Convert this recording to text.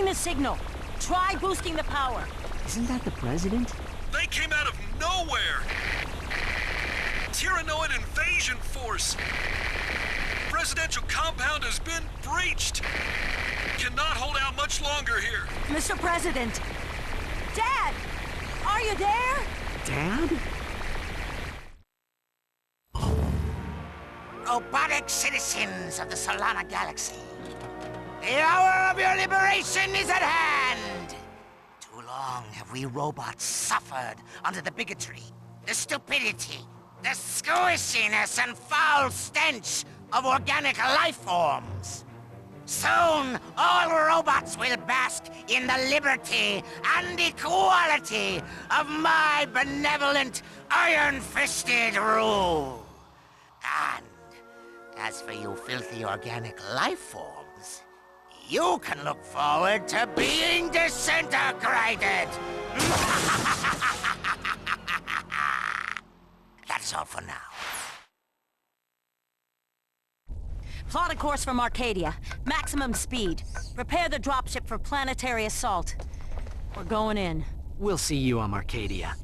getting the signal. Try boosting the power. Isn't that the president? They came out of nowhere! Tyrannoid invasion force! Presidential compound has been breached! Cannot hold out much longer here. Mr. President! Dad! Are you there? Dad? Robotic citizens of the Solana Galaxy, the hour of your liberation is at hand! Too long have we robots suffered under the bigotry, the stupidity, the squishiness and foul stench of organic life forms. Soon, all robots will bask in the liberty and equality of my benevolent, iron-fisted rule. And as for you filthy organic life forms, you can look forward to being disintegrated! That's all for now. Plot a course for Marcadia. Maximum speed. Prepare the dropship for planetary assault. We're going in. We'll see you on Marcadia.